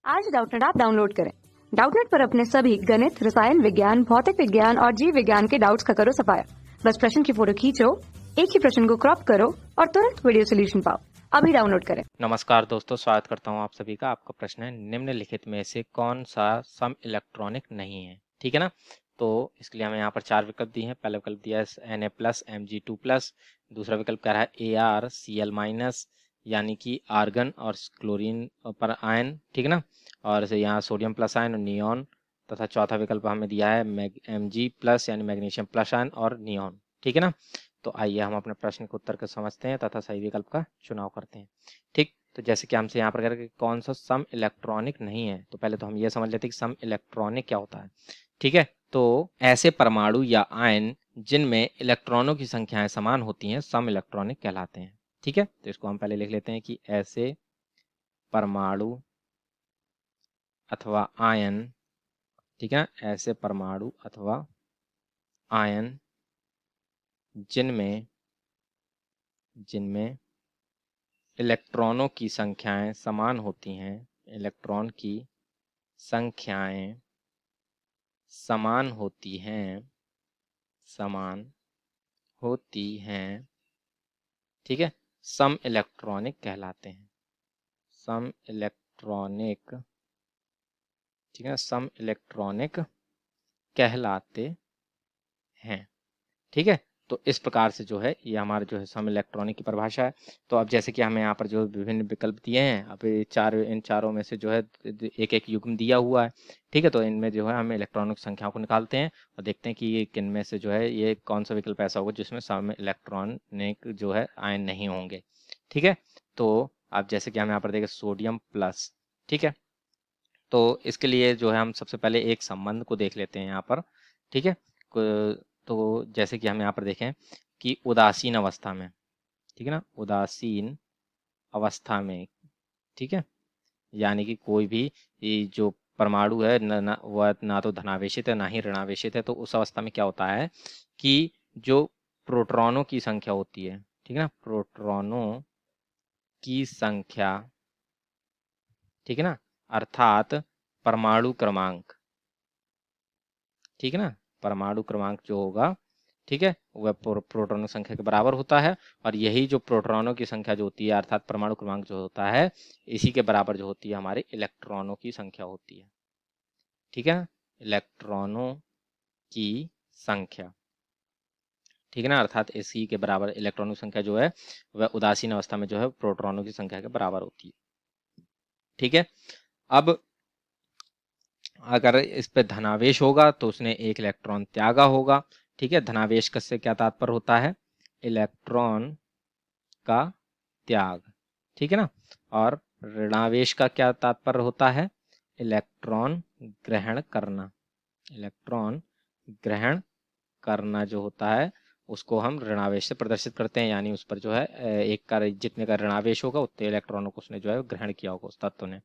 आज Doubtnut app download करें। Doubtnut पर अपने सभी गणित, रसायन विज्ञान, भौतिक विज्ञान और जीव विज्ञान के डाउट्स का करो सफाया। बस प्रश्न की फोटो खींचो, एक ही प्रश्न को क्रॉप करो और तुरंत वीडियो सोल्यूशन पाओ। अभी डाउनलोड करें। नमस्कार दोस्तों, स्वागत करता हूं आप सभी का। आपका प्रश्न है, निम्नलिखित में से कौन सा सम इलेक्ट्रॉनिक नहीं है। ठीक है ना। तो इसके लिए हमें यहाँ पर चार विकल्प दिए हैं। पहला विकल्प दिया है Na+, Mg2+। दूसरा विकल्प कह रहा है ArCl- यानी कि आर्गन और क्लोरीन पर आयन। ठीक है ना। और यहाँ सोडियम प्लस आयन और नियॉन। तथा चौथा विकल्प हमें दिया है Mg+ यानी मैग्नीशियम प्लस आयन और नियॉन। ठीक है ना। तो आइए हम अपने प्रश्न के उत्तर को समझते हैं तथा सही विकल्प का चुनाव करते हैं। ठीक, तो जैसे कि हमसे यहाँ पर कह रहे हैं कि कौन सा सम इलेक्ट्रॉनिक नहीं है, तो पहले तो हम ये समझ लेते हैं कि सम इलेक्ट्रॉनिक क्या होता है। ठीक है, तो ऐसे परमाणु या आयन जिनमें इलेक्ट्रॉनों की संख्याएं समान होती हैं सम इलेक्ट्रॉनिक कहलाते हैं। ठीक है, तो इसको हम पहले लिख लेते हैं कि ऐसे परमाणु अथवा आयन, ठीक है, ऐसे परमाणु अथवा आयन जिनमें जिनमें इलेक्ट्रॉनों की संख्याएं समान होती हैं, इलेक्ट्रॉन की संख्याएं समान होती हैं, समान होती हैं। ठीक है, सम इलेक्ट्रॉनिक कहलाते हैं। सम इलेक्ट्रॉनिक, ठीक है, सम इलेक्ट्रॉनिक कहलाते हैं। ठीक है, तो इस प्रकार से जो है ये हमारा जो है सम इलेक्ट्रॉनिक की परिभाषा है। तो अब जैसे कि हमें यहाँ पर जो विभिन्न विकल्प दिए हैं, अब इन चारों में से जो है एक एक युग्म दिया हुआ है। ठीक है, तो इनमें जो है हम इलेक्ट्रॉनिक संख्याओं को निकालते हैं और देखते हैं कि ये किन में से जो है ये कौन सा विकल्प ऐसा होगा जिसमें सम इलेक्ट्रॉनिक जो है आयन नहीं होंगे। ठीक है, तो अब जैसे कि हम यहाँ पर देखें सोडियम प्लस। ठीक है, तो इसके लिए जो है हम सबसे पहले एक संबंध को देख लेते हैं यहाँ पर। ठीक है, तो जैसे कि हम यहाँ पर देखें कि उदासीन अवस्था में, ठीक है ना, उदासीन अवस्था में, ठीक है, यानी कि कोई भी ये जो परमाणु है वह ना तो धनावेशित है ना ही ऋणावेशित है। तो उस अवस्था में क्या होता है कि जो प्रोटॉनों की संख्या होती है, ठीक है ना, प्रोटॉनों की संख्या, ठीक है ना, अर्थात परमाणु क्रमांक, ठीक है ना, परमाणु क्रमांक जो होगा, ठीक है, वह प्रोटॉनों की संख्या के बराबर होता है। और यही जो प्रोटॉनों की संख्या जो होती है अर्थात परमाणु क्रमांक जो होता है, इसी के बराबर जो होती है हमारे इलेक्ट्रॉनों की संख्या होती है। ठीक है, इलेक्ट्रॉनों की संख्या, ठीक है ना, अर्थात इसी के बराबर इलेक्ट्रॉनों की संख्या जो है वह उदासीन अवस्था में जो है प्रोटॉनों की संख्या के बराबर होती है। ठीक है, अब अगर इस पे धनावेश होगा तो उसने एक इलेक्ट्रॉन त्यागा होगा। ठीक है, धनावेश का से क्या तात्पर्य होता है, इलेक्ट्रॉन का त्याग। ठीक है ना, और ऋणावेश का क्या तात्पर्य होता है, इलेक्ट्रॉन ग्रहण करना। इलेक्ट्रॉन ग्रहण करना जो होता है उसको हम ऋणावेश से प्रदर्शित करते हैं, यानी उस पर जो है एक का जितने का ऋणावेश होगा उतने इलेक्ट्रॉनों को उसने जो है ग्रहण किया होगा उस तत्व ने।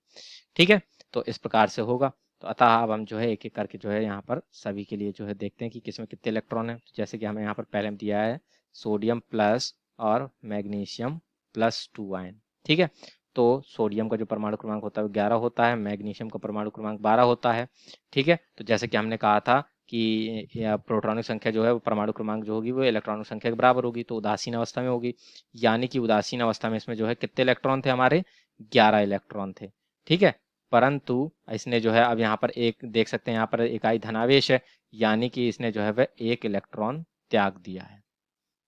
ठीक है, तो इस प्रकार से होगा। तो अतः अब हम जो है एक एक करके जो है यहाँ पर सभी के लिए जो है देखते हैं कि किसमें कितने इलेक्ट्रॉन हैं। तो जैसे कि हमें यहाँ पर पहले में दिया है सोडियम प्लस और मैग्नीशियम +2 आयन। ठीक है, तो सोडियम का जो परमाणु क्रमांक होता है वो 11 होता है, मैग्नीशियम का परमाणु क्रमांक 12 होता है। ठीक है, तो जैसे कि हमने कहा था कि प्रोटॉनिक संख्या जो है वो परमाणु क्रमांक जो होगी वो इलेक्ट्रॉनिक संख्या के बराबर होगी, तो उदासीन अवस्था में होगी। यानी कि उदासीन अवस्था में इसमें जो है कितने इलेक्ट्रॉन थे हमारे, 11 इलेक्ट्रॉन थे। ठीक है, परंतु इसने जो है अब यहाँ पर एक देख सकते हैं, यहाँ पर इकाई धनावेश है, यानी कि इसने जो है वह एक इलेक्ट्रॉन त्याग दिया है।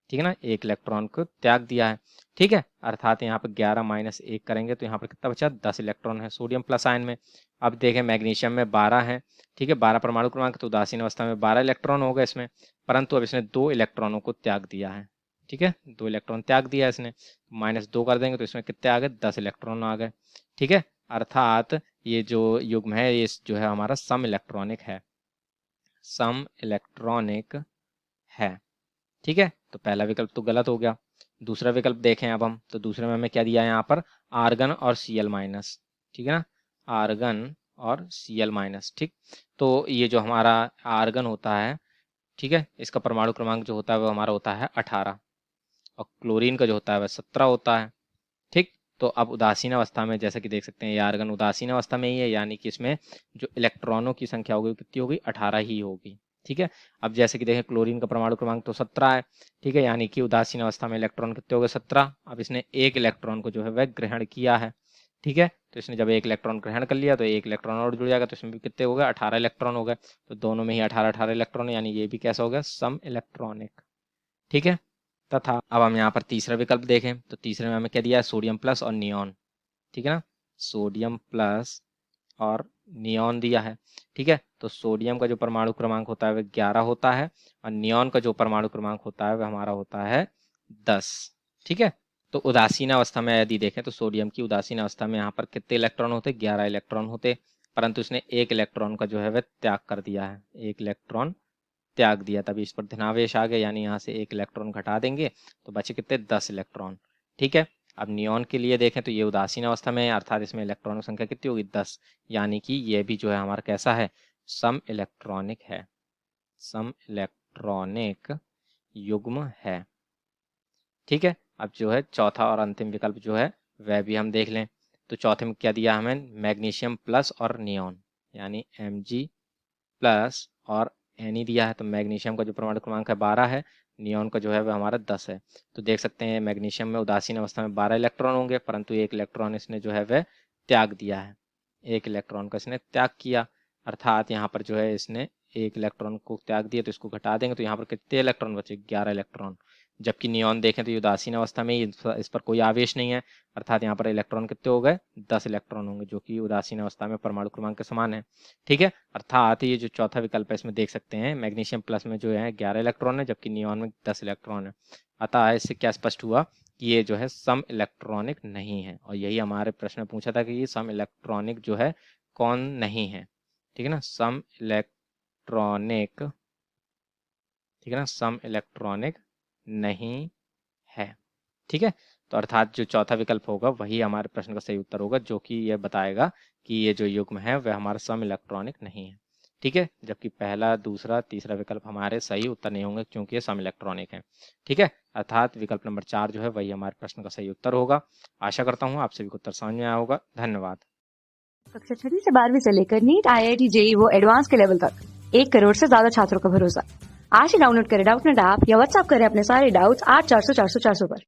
ठीक है ना, एक इलेक्ट्रॉन को त्याग दिया है। ठीक है, अर्थात यहाँ पर 11 - 1 करेंगे तो यहाँ पर कितना बचा, 10 इलेक्ट्रॉन है सोडियम प्लस आयन में। अब देखें मैग्नीशियम में 12 है। ठीक है, 12 परमाणु क्रमांक, तो उदासीन अवस्था में 12 इलेक्ट्रॉन होगा इसमें, परंतु अब इसने 2 इलेक्ट्रॉनों को त्याग दिया है। ठीक है, 2 इलेक्ट्रॉन त्याग दिया है इसने, -2 कर देंगे तो इसमें कितने आ गए, 10 इलेक्ट्रॉन आ गए। ठीक है, अर्थात ये जो युग्म है ये जो है हमारा सम इलेक्ट्रॉनिक है, सम इलेक्ट्रॉनिक है। ठीक है, तो पहला विकल्प तो गलत हो गया। दूसरा विकल्प देखें अब हम, तो दूसरे में हमें क्या दिया है यहाँ पर, आर्गन और Cl-। ठीक है ना, आर्गन और Cl-। ठीक, तो ये जो हमारा आर्गन होता है, ठीक है, इसका परमाणु क्रमांक जो होता है वो हमारा होता है 18 और क्लोरीन का जो होता है वह 17 होता है। ठीक, तो अब उदासीन अवस्था में जैसा कि देख सकते हैं ये आर्गन उदासीन अवस्था में ही है, यानी कि इसमें जो इलेक्ट्रॉनों की संख्या होगी कितनी होगी, 18 ही होगी। ठीक है, अब जैसे कि देखें क्लोरीन का परमाणु क्रमांक तो 17 है। ठीक है, यानी कि उदासीन अवस्था में इलेक्ट्रॉन कितने हो गए, 17। अब इसने एक इलेक्ट्रॉन को जो है वह ग्रहण किया है। ठीक है, तो इसने जब एक इलेक्ट्रॉन ग्रहण कर लिया तो एक इलेक्ट्रॉन और जुड़ जाएगा, तो इसमें भी कितने हो गए, 18 इलेक्ट्रॉन हो गए। तो दोनों में ही 18 इलेक्ट्रॉन, यानी ये भी कैसा हो गया, सम इलेक्ट्रॉनिक। ठीक है, तथा अब हम यहाँ पर तीसरा विकल्प देखें तो तीसरे में हमें क्या दिया है, सोडियम प्लस और नियॉन। ठीक है ना, सोडियम प्लस और नियॉन दिया है। ठीक है, तो सोडियम का जो परमाणु क्रमांक होता है वह 11 होता है और नियॉन का जो परमाणु क्रमांक होता है वह हमारा होता है 10। ठीक है, तो उदासीन अवस्था में यदि देखें तो सोडियम की उदासीन अवस्था में यहाँ पर कितने इलेक्ट्रॉन होते, 11 इलेक्ट्रॉन होते, परंतु इसने एक इलेक्ट्रॉन का जो है वह त्याग कर दिया है, एक इलेक्ट्रॉन त्याग दिया, तभी इस पर धनावेश आ गया, यानी यहाँ से एक इलेक्ट्रॉन घटा देंगे तो बचे कितने, 10 इलेक्ट्रॉन। ठीक है, अब नियॉन के लिए देखें तो ये उदासीन अवस्था में है, अर्थात इसमें इलेक्ट्रॉनों की संख्या कितनी होगी, 10, यानी कि ये भी जो है हमारा कैसा है, सम इलेक्ट्रॉनिक है, सम इलेक्ट्रॉनिक युग्म है। ठीक है, अब जो है चौथा और अंतिम विकल्प जो है वह भी हम देख लें। तो चौथे में क्या दिया हमें, मैग्नीशियम प्लस और नियॉन, यानी Mg प्लस और Ne दिया है। तो मैग्नीशियम का जो परमाणु क्रमांक है 12 है, नियॉन का जो है वह हमारा 10 है। तो देख सकते हैं मैग्नीशियम में उदासीन अवस्था में 12 इलेक्ट्रॉन होंगे, परंतु एक इलेक्ट्रॉन इसने जो है वह त्याग दिया है, एक इलेक्ट्रॉन का इसने त्याग किया, अर्थात यहाँ पर जो है इसने एक इलेक्ट्रॉन को त्याग दिया, तो इसको घटा देंगे तो यहाँ पर कितने इलेक्ट्रॉन बचे, 11 इलेक्ट्रॉन। जबकि नियॉन देखें तो ये उदासीन अवस्था में ही, इस पर कोई आवेश नहीं है, अर्थात यहाँ पर इलेक्ट्रॉन कितने हो गए, 10 इलेक्ट्रॉन होंगे, जो कि उदासीन अवस्था में परमाणु क्रमांक के समान है। ठीक है, अर्थात ये जो चौथा विकल्प है इसमें देख सकते हैं मैग्नीशियम प्लस में जो है 11 इलेक्ट्रॉन है, जबकि नियॉन में 10 इलेक्ट्रॉन है। अतः इससे क्या स्पष्ट हुआ कि ये जो है सम इलेक्ट्रॉनिक नहीं है, और यही हमारे प्रश्न में पूछा था कि ये सम इलेक्ट्रॉनिक जो है कौन नहीं है। ठीक है ना, सम इलेक्ट्रॉनिक, ठीक है ना, सम इलेक्ट्रॉनिक नहीं है। ठीक है, तो अर्थात जो चौथा विकल्प होगा वही हमारे प्रश्न का सही उत्तर होगा, जो कि यह बताएगा कि ये जो युग्म है वह हमारा सम इलेक्ट्रॉनिक नहीं है। ठीक है, जबकि पहला, दूसरा, तीसरा विकल्प हमारे सही उत्तर नहीं होंगे क्योंकि ये सम इलेक्ट्रॉनिक है। ठीक है, अर्थात विकल्प नंबर 4 जो है वही हमारे प्रश्न का सही उत्तर होगा। आशा करता हूँ आप सभी को उत्तर समझ में आया होगा। धन्यवाद। कक्षा 6 से 12वीं से लेकर नीट, IIT, JEE वो एडवांस के लेवल तक 1 करोड़ से ज्यादा छात्रों का भरोसा। आज ही डाउनलोड करें डाउटनेट ऐप या व्हाट्सएप करें अपने सारे डाउट्स 8400 400 400 पर।